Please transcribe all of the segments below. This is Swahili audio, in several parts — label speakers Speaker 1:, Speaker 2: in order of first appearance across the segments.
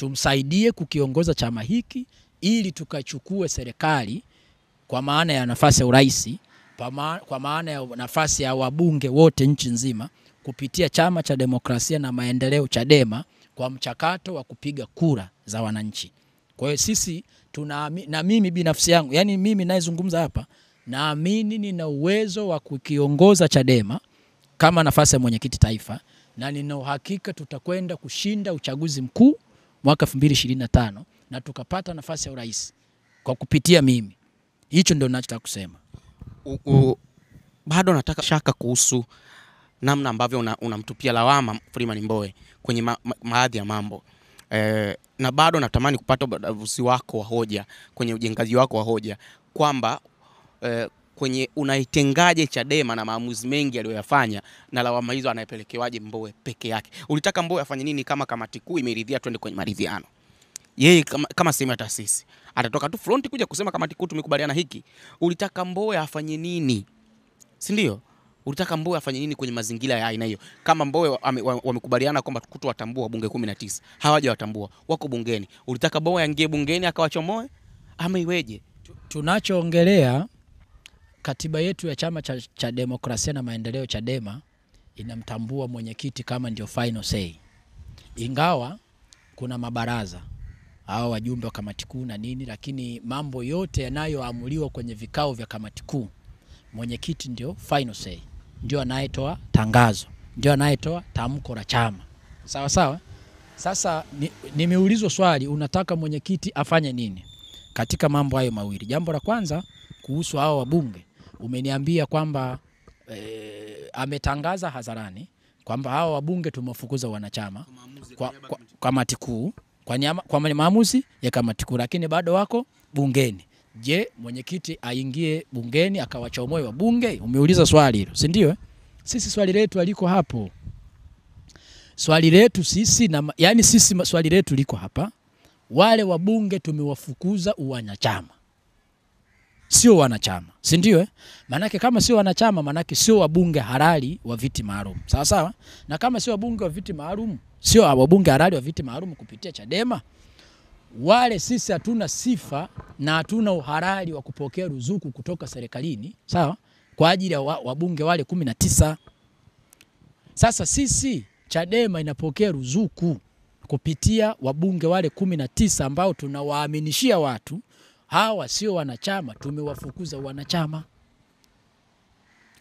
Speaker 1: tumsaidie kukiongoza chama hiki ili tukachukue serikali kwa maana ya nafasi ya urais, kwa maana ya nafasi ya wabunge wote nchi nzima kupitia Chama cha Demokrasia na Maendeleo Chadema kwa mchakato wa kupiga kura za wananchi. Kwa hiyo sisi na mimi binafsi yangu, yani mimi naizungumza hapa, naamini nina uwezo wa kukiongoza Chadema kama nafasi ya mwenyekiti taifa, na nina uhakika tutakwenda kushinda uchaguzi mkuu mwaka 2025 na tukapata nafasi ya urais kwa kupitia mimi. Hicho ndio ninachotaka kusema.
Speaker 2: Bado nataka shaka kuhusu namna ambavyo unamtupia lawama Freeman Mbowe kwenye baadhi ya mambo. Na bado natamani kupata udavuzi wako wa hoja kwenye ujengaji wako wa hoja kwamba kwenye unaitengaje Chadema na maamuzi mengi aliyoyafanya, na lawama hizo anayepelekewaje Mbowe peke yake. Ulitaka Mbowe afanye nini kama kamati kuu imeridhia twende kwenye maridhiano? Yeye kama sema taasisi atatoka tu front kuja kusema kamati kuu tumekubaliana hiki. Ulitaka Mbowe afanye nini? Si ndio? Ulitaka Mbowe afanye nini kwenye mazingira ya aina hiyo? Kama Mbowe wamekubaliana kwamba kutowatambua bunge 19, hawajawatambua, wako bungeni. Ulitaka Mbowe aingie bungeni akawachomoe ama iweje?
Speaker 1: Tunachoongelea, katiba yetu ya Chama cha Demokrasia na Maendeleo Chadema inamtambua mwenyekiti kama ndio final say. Ingawa kuna mabaraza hao wajumbe wa kamati kuu na nini, lakini mambo yote yanayoamuliwa kwenye vikao vya kamati kuu, mwenyekiti ndio final say, ndio anayetoa tangazo, ndio anayetoa tamko la chama. Sawa sawa? Sasa nimeulizwa swali, unataka mwenyekiti afanye nini katika mambo hayo mawili? Jambo la kwanza kuhusu hao wabunge, umeniambia kwamba ametangaza hadharani kwamba hao wabunge tumefukuza wanachama kwa kamati kuu, kwa maamuzi ya kamati kuu, lakini bado wako bungeni. Je, mwenyekiti aingie bungeni akawachomoe wabunge? Umeuliza swali hilo, si ndio? Sisi swali letu aliko hapo. Swali letu sisi swali letu liko hapa. Wale wabunge tumewafukuza uwanachama, sio wanachama, si ndio? Manake kama sio wanachama, manake sio wabunge halali wa viti maalum. Sawa sawa? Na kama sio wabunge wa viti maalum, sio wabunge halali wa viti maalum kupitia Chadema, wale sisi hatuna sifa na hatuna uhalali wa kupokea ruzuku kutoka serikalini, sawa? Kwa ajili ya wabunge wale 19. Sasa sisi Chadema inapokea ruzuku kupitia wabunge wale 19 ambao tunawaaminishia watu hawa sio wanachama, tumewafukuza wanachama.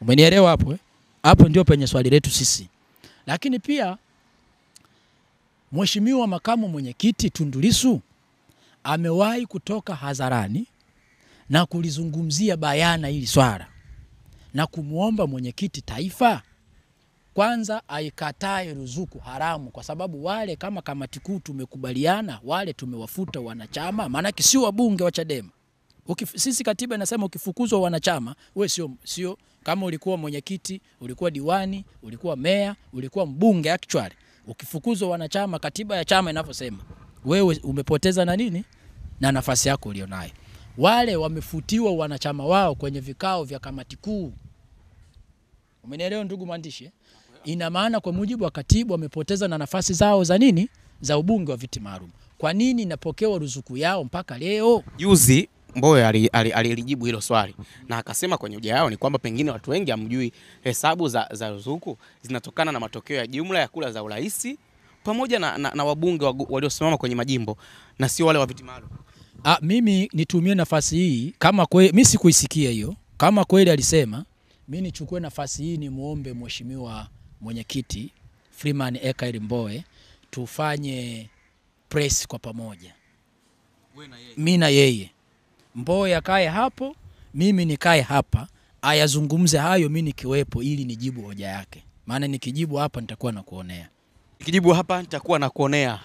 Speaker 1: Umenielewa hapo? Hapo ndio penye swali letu sisi. Lakini pia Mheshimiwa makamu mwenyekiti Tundu Lissu amewahi kutoka hadharani na kulizungumzia bayana hili swala na kumuomba mwenyekiti taifa kwanza aikatae ruzuku haramu, kwa sababu wale kama kamati kuu tumekubaliana wale tumewafuta wanachama, maana sio wabunge wa Chadema. Sisi katiba inasema ukifukuzwa wanachama, wewe sio kama ulikuwa mwenyekiti, ulikuwa diwani, ulikuwa meya, ulikuwa mbunge actually. Ukifukuzwa wanachama, katiba ya chama inavyosema, wewe umepoteza na nini? Na nafasi yako ulionayo. Wale wamefutiwa wanachama wao kwenye vikao vya kamati kuu. Umenielewa ndugu mwandishi? Ina maana kwa mujibu wa katiba wamepoteza na nafasi zao za nini? Za ubunge wa viti maalum. Kwa nini inapokewa ruzuku yao mpaka leo?
Speaker 2: Juzi Mbowe alijibu hilo swali na akasema kwenye hoja yao ni kwamba pengine watu wengi hamjui hesabu za ruzuku zinatokana na matokeo ya jumla ya kura za urais pamoja na wabunge waliosimama kwenye majimbo na sio wale wa viti maalum.
Speaker 1: Mimi nitumie nafasi hii kama kweli mimi sikuisikia hiyo. Kama kweli alisema, mimi nichukue nafasi hii ni muombe Mheshimiwa mwenyekiti Freeman Mbowe tufanye press kwa pamoja. Mimi na yeye. Mbowe akae hapo, mimi nikae hapa, ayazungumze hayo mimi nikiwepo ili nijibu hoja yake. Maana nikijibu hapa nitakuwa nakuonea.
Speaker 2: Nikijibu hapa nitakuwa nakuonea.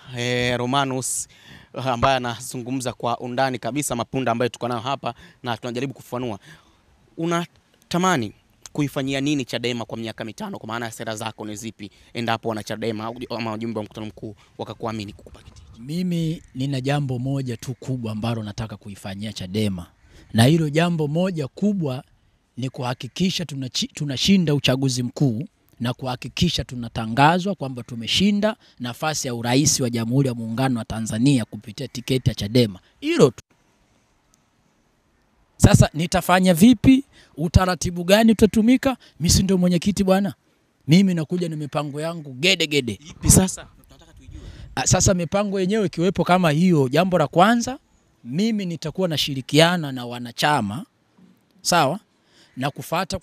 Speaker 2: Romanus ambaye anazungumza kwa undani kabisa mapunda ambayo tuko nayo hapa na tunajaribu kufanua. Unatamani kuifanyia nini Chadema kwa miaka 5? Kwa maana ya sera zako ni zipi endapo wana Chadema ama wajumbe wa mkutano mkuu wakakuamini kukupa kiti?
Speaker 1: Mimi nina jambo moja tu kubwa ambalo nataka kuifanyia Chadema. Na hilo jambo moja kubwa ni kuhakikisha tunashinda uchaguzi mkuu na kuhakikisha tunatangazwa kwamba tumeshinda nafasi ya urais wa Jamhuri ya Muungano wa Tanzania kupitia tiketi ya Chadema. Hilo tu. Sasa nitafanya vipi? Utaratibu gani utatumika? Mimi si ndio mwenyekiti bwana. Mimi nakuja na mipango yangu gede.
Speaker 2: Ipi sasa? Tunataka tuijue.
Speaker 1: Sasa mipango yenyewe ikiwepo kama hiyo, jambo la kwanza mimi nitakuwa nashirikiana na wanachama, sawa? Na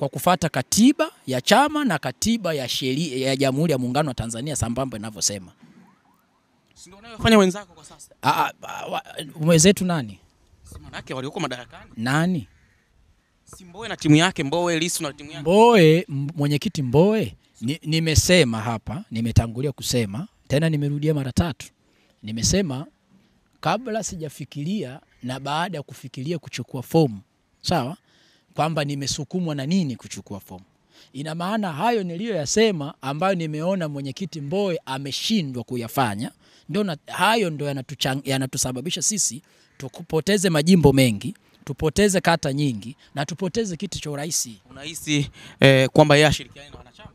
Speaker 1: kufuata katiba ya chama na katiba ya sheria ya Jamhuri ya Muungano wa Tanzania sambamba inavyosema.
Speaker 2: Si ndio wanayofanya wenzako kwa sasa?
Speaker 1: Wenzetu nani?
Speaker 2: Si manake walioko madarakani.
Speaker 1: Nani?
Speaker 2: Si Mbowe na timu yake, Mbowe, Lissu na timu yake.
Speaker 1: Mbowe, mwenyekiti Mbowe, nimesema hapa, nimetangulia kusema, tena nimerudia mara 3. Nimesema kabla sijafikiria na baada ya kufikiria kuchukua fomu, sawa? Kwamba nimesukumwa na nini kuchukua fomu. Ina maana hayo niliyoyasema ambayo nimeona mwenyekiti Mbowe ameshindwa kuyafanya, hayo ndio yanatusababisha sisi tukupoteze majimbo mengi, tupoteze kata nyingi na tupoteze kiti cha urais.
Speaker 2: Unahisi kwamba yeye ashirikiane na wanachama?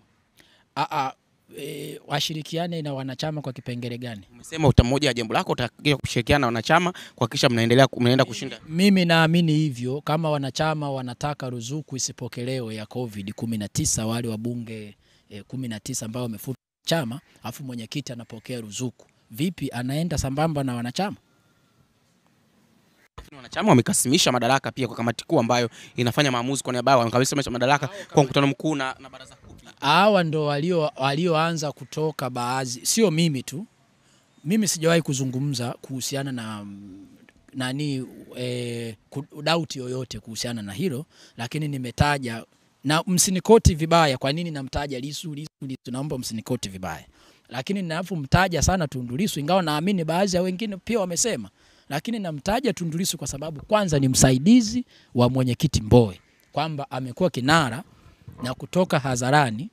Speaker 1: Washirikiane na wanachama kwa kipengele gani?
Speaker 2: Umesema utamoja ya jambo lako utakia kushirikiana na wanachama kuhakikisha mnaenda kushinda.
Speaker 1: Mimi naamini hivyo. Kama wanachama wanataka ruzuku isipokelewe ya COVID-19, wale wabunge 19 ambao wamefuta chama, afu mwenyekiti anapokea ruzuku, vipi anaenda sambamba na wanachama?
Speaker 2: Wanachama wamekasimisha madaraka pia kwa kamati kuu ambayo inafanya maamuzi kwa niaba yao, wamekasimisha madaraka kwa mkutano mkuu na baraza kuu.
Speaker 1: Hawa ndo walioanza kutoka baadhi, sio mimi tu. Mimi sijawahi kuzungumza kuhusiana na doubt yoyote kuhusiana na hilo, lakini nimetaja, na msinikoti vibaya kwa nini namtaja Lissu, naomba msinikoti vibaya. Lakini ninapomtaja sana Tundu Lissu, ingawa naamini baadhi ya wengine pia wamesema, lakini namtaja Tundu Lissu kwa sababu kwanza ni msaidizi wa mwenyekiti Mbowe, kwamba amekuwa kinara na kutoka hadharani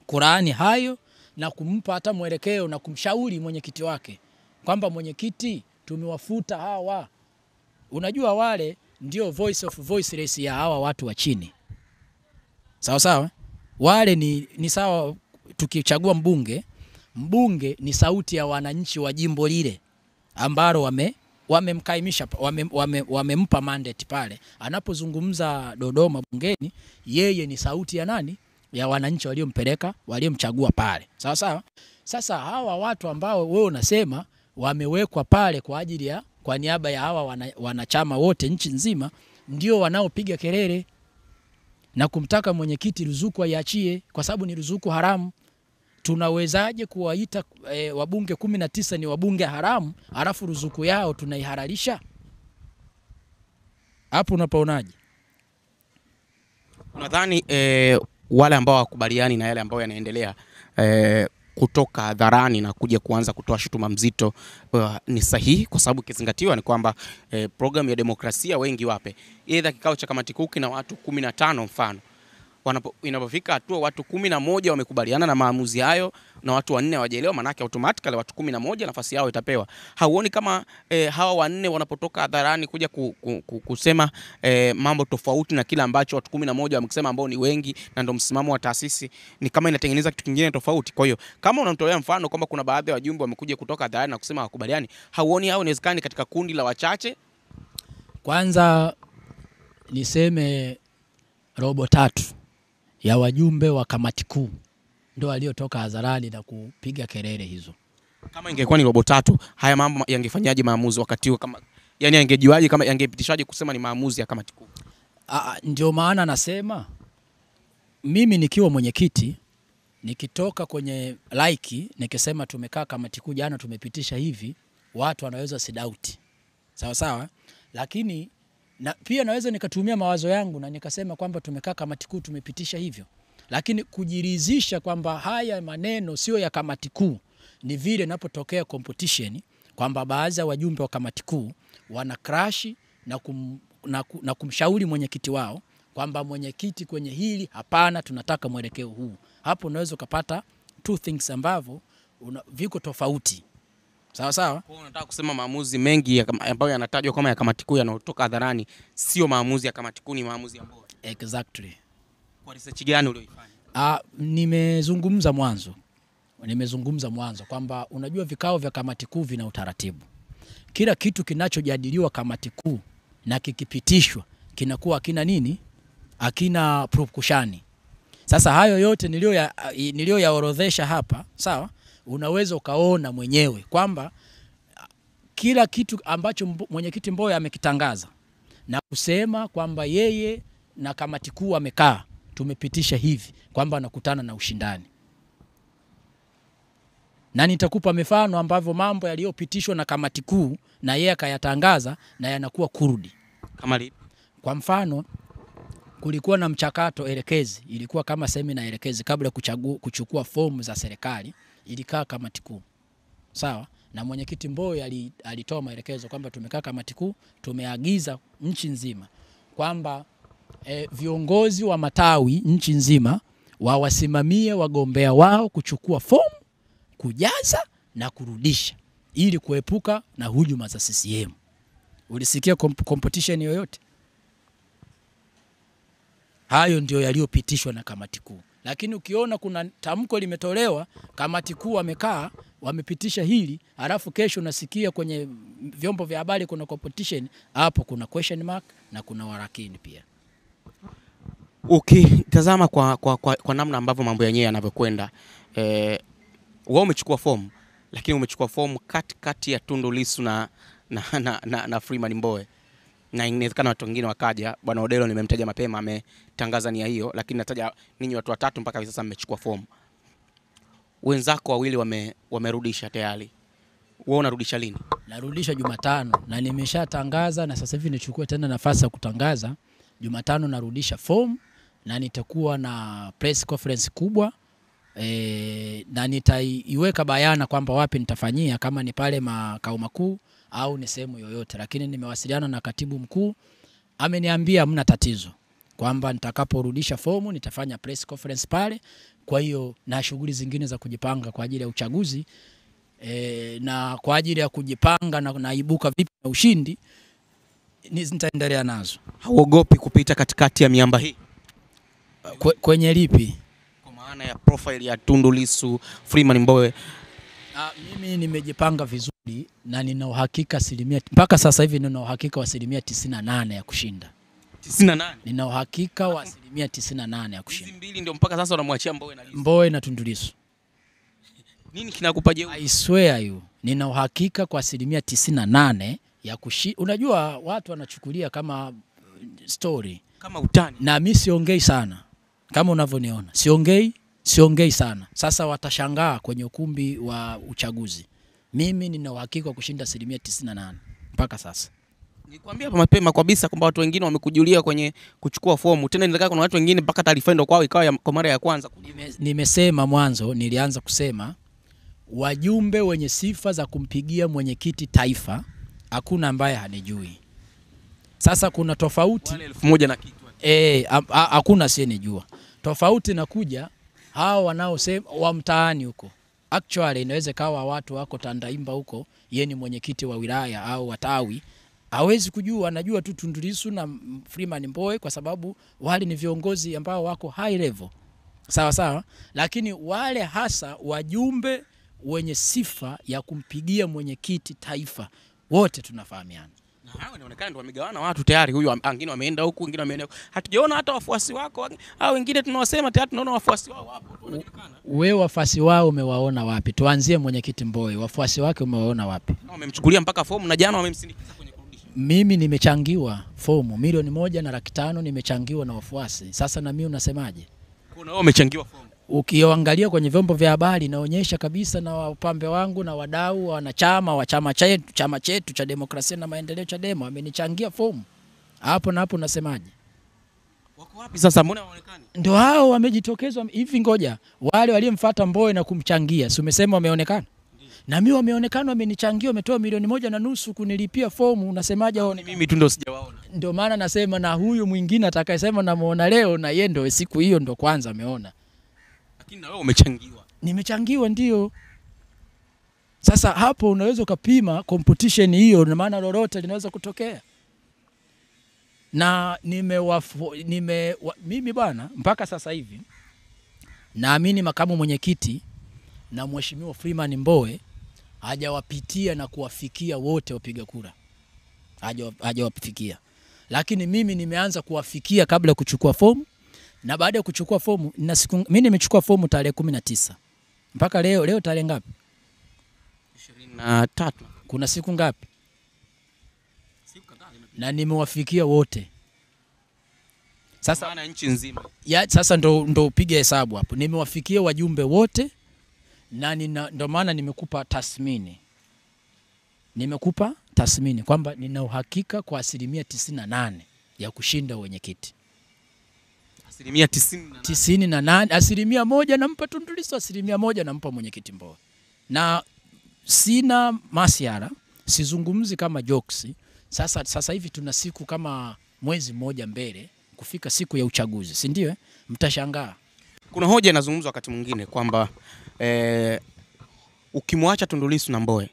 Speaker 1: Qur'ani hayo na kumpa hata mwelekeo na kumshauri mwenyekiti wake kwamba mwenyekiti, tumewafuta hawa. Unajua wale ndio voice of voiceless ya hawa watu wa chini. Sawa? Wale ni sawa, tukichagua mbunge ni sauti ya wananchi wa jimbo lile ambalo wamemkaimisha, wamempa mandate pale. Anapozungumza Dodoma bungeni, yeye ni sauti ya nani? Ya wananchi waliompeleka, waliomchagua pale. Sawa? Sasa hawa watu ambao wewe unasema wamewekwa pale kwa niaba ya hawa wanachama wote nchi nzima, ndio wanaopiga kelele na kumtaka mwenyekiti ruzuku aiachie, kwa sababu ni ruzuku haramu. Tunawezaje kuwaita wabunge 19 ni wabunge haramu, alafu ruzuku yao tunaihalalisha? Hapo unapaonaje?
Speaker 2: Unadhani wale ambao wakubaliani na yale ambayo yanaendelea kutoka hadharani na kuja kuanza kutoa shutuma mzito ni sahihi? Kwa sababu kizingatiwa ni kwamba programu ya demokrasia wengi wape either kikao cha kamati kuu na watu 15 mfano, inapofika hatua watu 11 wamekubaliana na maamuzi hayo na watu 4 hawajaelewa, manake automatically watu 11 nafasi yao itapewa. Hauoni kama hawa 4 wanapotoka hadharani kuja kusema mambo tofauti na kila ambacho watu 11 wamekisema, ambao ni wengi na ndio msimamo wa taasisi, ni kama inatengeneza kitu kingine tofauti? Kwa hiyo kama unamtolea mfano kwamba kuna baadhi ya wajumbe wamekuja kutoka hadharani na kusema hawakubaliani, hauoni hao inawezekana katika kundi la wachache?
Speaker 1: Kwanza niseme 3/4 ya wajumbe wa kamati kuu ndio waliotoka hadharani na kupiga kelele hizo.
Speaker 2: Kama ingekuwa ni 3/4, haya mambo yangefanyaje maamuzi wakati huo? Kama yani yangejiwaje, kama yangepitishaje kusema ni maamuzi ya kamati kuu?
Speaker 1: Ndio maana nasema mimi nikiwa mwenyekiti, nikitoka kwenye nikisema tumekaa kamati kuu jana tumepitisha hivi, watu wanaweza sidauti. Sawa? Lakini pia naweza nikatumia mawazo yangu na nikasema kwamba tumekaa kamati kuu tumepitisha hivyo. Lakini kujiridhisha kwamba haya maneno sio ya kamati kuu ni vile napotokea competition kwamba baadhi ya wajumbe wa kamati kuu wana crash na kumshauri mwenyekiti wao kwamba mwenyekiti, kwenye hili hapana, tunataka mwelekeo huu. Hapo unaweza kupata two things ambavyo viko tofauti. Sawa?
Speaker 2: Kwa unataka kusema maamuzi mengi ambayo yanatajwa kama ya kamati kuu yanayotoka hadharani sio maamuzi ya kamati kuu, ni maamuzi ya Mbowe?
Speaker 1: Exactly.
Speaker 2: Kwa research gani ulioifanya?
Speaker 1: Nimezungumza mwanzo kwamba unajua vikao vya kamati kuu vina utaratibu. Kila kitu kinachojadiliwa kamati kuu na kikipitishwa kinakuwa hakina purukushani. Sasa hayo yote nilioyaorodhesha hapa, sawa? Unaweza ukaona mwenyewe kwamba kila kitu ambacho mwenyekiti Mbowe amekitangaza na kusema kwamba yeye na kamati kuu amekaa, tumepitisha hivi kwamba anakutana na ushindani. Na nitakupa mifano ambavyo mambo yaliyopitishwa na kamati kuu na yeye akayatangaza na yanakuwa kurudi.
Speaker 2: Kama lipi?
Speaker 1: Kwa mfano, kulikuwa na mchakato elekezi, ilikuwa kama semina elekezi kabla kuchukua fomu za serikali, ilikaa kamati kuu. Sawa? Na mwenyekiti Mbowe alitoa maelekezo kwamba tumekaa kamati kuu, tumeagiza nchi nzima kwamba viongozi wa matawi nchi nzima wawasimamie wagombea wao kuchukua fomu, kujaza na kurudisha ili kuepuka na hujuma za CCM. Ulisikia competition yoyote? Hayo ndio yaliyopitishwa na kamati kuu. Lakini ukiona kuna tamko limetolewa, kamati kuu wamekaa, wamepitisha hili, alafu kesho nasikia kwenye vyombo vya habari kuna competition, hapo kuna question mark na kuna warakini pia.
Speaker 2: Ukitazama kwa namna ambavyo mambo yenyewe yanavyokwenda, wewe umechukua fomu, lakini umechukua fomu kati ya Tundu Lissu na Freeman Mbowe. Na inawezekana watu wengine wakaja, bwana Odelo nimemtaja mapema ametangaza nia hiyo, lakini nataja ninyi watu watatu mpaka hivi sasa mmechukua fomu. Wenzako wawili wamerudisha tayari. Wewe unarudisha lini?
Speaker 1: Narudisha Jumatano na nimeshatangaza, na sasa hivi nichukue tena nafasi ya kutangaza. Jumatano narudisha fomu na nitakuwa na press conference kubwa na nitaiweka bayana kwamba wapi nitafanyia, kama ni pale makao makuu au ni sehemu yoyote. Lakini nimewasiliana na katibu mkuu, ameniambia hamna tatizo kwamba nitakaporudisha fomu nitafanya press conference pale. Kwa hiyo na shughuli zingine za kujipanga kwa ajili ya uchaguzi na kwa ajili ya kujipanga na naibuka vipi na ushindi nitaendelea nazo.
Speaker 2: Hauogopi kupita katikati ya miamba hii?
Speaker 1: Kwenye lipi?
Speaker 2: Kwa maana ya profile ya Tundu Lissu, Freeman Mbowe.
Speaker 1: Mimi nimejipanga vizuri na nina uhakika mpaka sasa hivi nina uhakika wa 98% ya kushinda.
Speaker 2: 98?
Speaker 1: Nina uhakika wa 98% ya kushinda.
Speaker 2: Hizi mbili ndio mpaka sasa unamwachia Mbowe na Lissu.
Speaker 1: Mbowe na Tundu Lissu.
Speaker 2: Nini kinakupa jeuri?
Speaker 1: I swear you. Nina uhakika kwa 98% ya kushinda. Unajua watu wanachukulia kama story,
Speaker 2: kama utani.
Speaker 1: Na mimi siongei sana. Kama unavyoniona. Siongei sana. Sasa watashangaa kwenye ukumbi wa uchaguzi. Mimi nina uhakika wa kushinda 98% mpaka sasa.
Speaker 2: Nikwambia hapa mapema kabisa kwamba watu wengine wamekujulia kwenye kuchukua fomu. Tena inawezekana kuna watu wengine mpaka taarifa ndio kwao ikawa kwa mara ya kwanza.
Speaker 1: Nimesema mwanzo, nilianza kusema wajumbe wenye sifa za kumpigia mwenyekiti taifa hakuna ambaye hanijui. Sasa kuna tofauti
Speaker 2: wale 1000 na kitu.
Speaker 1: Hakuna asiyenijua. Tofauti na kuja hao wanaosema wa mtaani huko. Actually inaweza kawa watu wako Tandaimba huko, yeye ni mwenyekiti wa wilaya au watawi, hawezi kujua, anajua tu Tundu Lissu na Freeman Mbowe kwa sababu wale ni viongozi ambao wako high level. Sawa sawa, lakini wale hasa wajumbe wenye sifa ya kumpigia mwenyekiti taifa wote tunafahamiana.
Speaker 2: Na hao inaonekana ndio wamegawana watu tayari, huyu wengine wameenda huku, wengine wameenda huku. Hatujaona hata wafuasi wako. Hao wengine tunawasema tayari tunaona wafuasi wao hapo wanaonekana.
Speaker 1: Wewe wafuasi wao umewaona wapi? Tuanzie mwenyekiti Mbowe, wafuasi wake umewaona wapi?
Speaker 2: Wamemchukulia mpaka fomu na jana wamemsindikiza kwenye kurudisha.
Speaker 1: Mimi nimechangiwa fomu 1,500,000 nimechangiwa na wafuasi. Sasa na mimi unasemaje?
Speaker 2: Kuna wewe umechangiwa fomu.
Speaker 1: Ukiangalia kwenye vyombo vya habari inaonyesha kabisa na wapambe wangu na wadau wanachama wa chama chetu cha Demokrasia na Maendeleo Chadema wamenichangia fomu. Hapo na hapo unasemaje?
Speaker 2: Wako wapi sasa, mbona hawaonekani?
Speaker 1: Ndio hao wamejitokezwa hivi. Ngoja, wale waliomfuata Mbowe na kumchangia, si umesema wameonekana? Na mimi wameonekana, wamenichangia, wametoa 1,500,000 kunilipia fomu. Unasemaje hao?
Speaker 2: Mimi tu ndio sijawaona.
Speaker 1: Ndio maana nasema, na huyu mwingine atakayesema namuona leo na yeye ndio siku hiyo ndio kwanza ameona.
Speaker 2: Lakini na wewe umechangiwa.
Speaker 1: Nimechangiwa ndio. Sasa hapo unaweza kupima competition hiyo, na maana lolote linaweza kutokea. Na mimi bwana mpaka sasa hivi Naamini makamu mwenyekiti na mheshimiwa Freeman Mbowe hajawapitia na kuwafikia wote wapiga kura. Hajawafikia. Lakini mimi nimeanza kuwafikia kabla ya kuchukua fomu, na baada ya kuchukua fomu mimi nimechukua fomu tarehe 19. Mpaka leo tarehe ngapi?
Speaker 2: 23.
Speaker 1: Kuna siku ngapi? Siku kadhaa. Na nimewafikia wote. Sasa
Speaker 2: maana nchi nzima.
Speaker 1: Sasa ndo upige hesabu hapo. Nimewafikia wajumbe wote na ndo maana nimekupa tathmini. Nimekupa tathmini kwamba nina uhakika kwa 98% ya kushinda wenyekiti. 98%. 1% nampa Tundu Lissu, 1% nampa mwenyekiti Mbowe. Na sina masiara, sizungumzi kama jokes. Sasa hivi tuna siku kama mwezi mmoja mbele kufika siku ya uchaguzi, si ndio? Mtashangaa.
Speaker 2: Kuna hoja inazungumzwa wakati mwingine kwamba ukimwacha Tundu Lissu na Mbowe,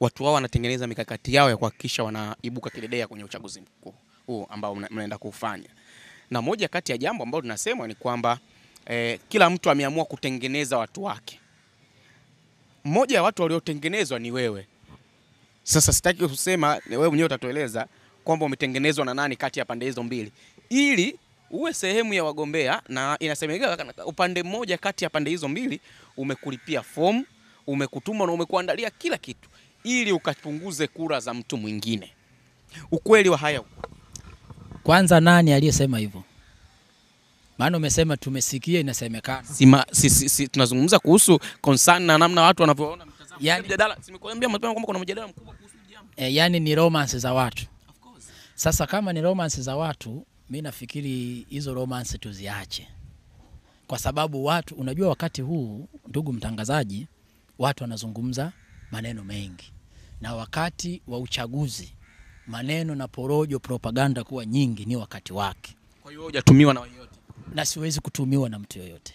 Speaker 2: watu wao wanatengeneza mikakati yao ya kuhakikisha wanaibuka kidedea kwenye uchaguzi mkuu huu ambao mnaenda kufanya. Na moja kati ya jambo ambalo tunasema ni kwamba kila mtu ameamua kutengeneza watu wake. Mmoja ya watu waliotengenezwa ni wewe. Sasa sitaki kusema, wewe mwenyewe utatueleza kwamba umetengenezwa na nani kati ya pande hizo mbili, ili uwe sehemu ya wagombea. Na inasemekana upande mmoja kati ya pande hizo mbili umekulipia fomu, umekutuma na umekuandalia kila kitu ili ukapunguze kura za mtu mwingine. Ukweli wa haya.
Speaker 1: Kwanza nani aliyesema hivyo? Maana umesema tumesikia inasemekana.
Speaker 2: Tunazungumza kuhusu concern na namna watu wanavyoona mtazamo.
Speaker 1: Yani,
Speaker 2: mjadala, simekuambia mapema kwamba kuna mjadala mkubwa kuhusu jambo.
Speaker 1: Yani ni romance za watu. Of course. Sasa kama ni romance za watu, mimi nafikiri hizo romance tuziache. Kwa sababu watu, unajua wakati huu, ndugu mtangazaji, watu wanazungumza maneno mengi. Na wakati wa uchaguzi, maneno na porojo, propaganda kuwa nyingi ni wakati wake.
Speaker 2: Kwa hiyo hujatumiwa na yoyote.
Speaker 1: Na siwezi kutumiwa na mtu yoyote.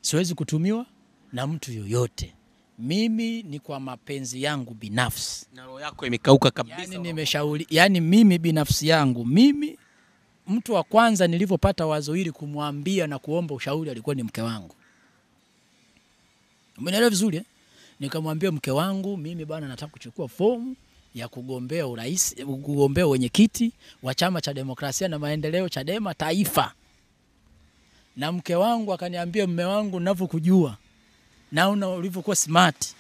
Speaker 1: Siwezi kutumiwa na mtu yoyote. Mimi ni kwa mapenzi yangu binafsi.
Speaker 2: Na roho yako imekauka kabisa.
Speaker 1: Yani nimeshauri, yani mimi binafsi yangu, mimi mtu wa kwanza nilipopata wazo hili kumwambia na kuomba ushauri alikuwa ni mke wangu. Umeelewa vizuri eh? Nikamwambia mke wangu, mimi bwana nataka kuchukua fomu ya kugombea urais, kugombea wenyekiti wa Chama cha Demokrasia na Maendeleo Chadema Taifa. Na mke wangu akaniambia, mume wangu ninavyokujua na ulivyokuwa smart,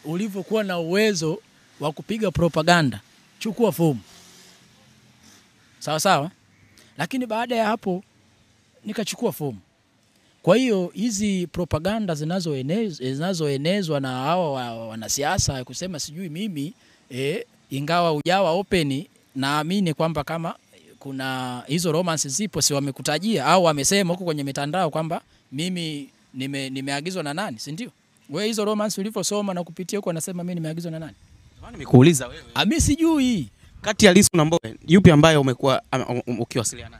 Speaker 1: ulivyokuwa na uwezo wa kupiga propaganda, chukua fomu. Sawa sawa? Lakini baada ya hapo nikachukua fomu. Kwa hiyo hizi propaganda zinazoenezwa na hawa wanasiasa ya kusema sijui mimi ingawa ujawa open, naamini kwamba kama kuna hizo romance zipo, si wamekutajia au wamesema huko kwenye mitandao kwamba mimi nimeagizwa na nani, si ndio? Wewe hizo romance ulivyosoma na kupitia huko unasema mimi nimeagizwa na nani?
Speaker 2: Nimekuuliza wewe.
Speaker 1: Mimi sijui.
Speaker 2: Kati ya Lissu na Mbowe, yupi ambaye umekuwa ukiwasiliana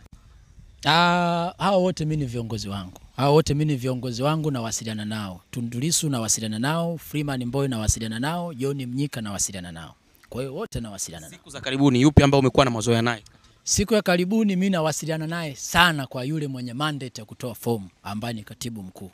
Speaker 2: naye?
Speaker 1: Hao wote mimi ni viongozi wangu. Hao wote mimi ni viongozi wangu na wasiliana nao. Tundu Lissu na wasiliana nao, Freeman Mbowe na wasiliana nao, John Mnyika na wasiliana nao. Kwa hiyo wote na wasiliana nao.
Speaker 2: Siku za karibuni yupi ambaye umekuwa na mazoea naye?
Speaker 1: Siku ya karibuni mimi nawasiliana naye sana kwa yule mwenye mandate ya kutoa fomu ambaye ni katibu mkuu.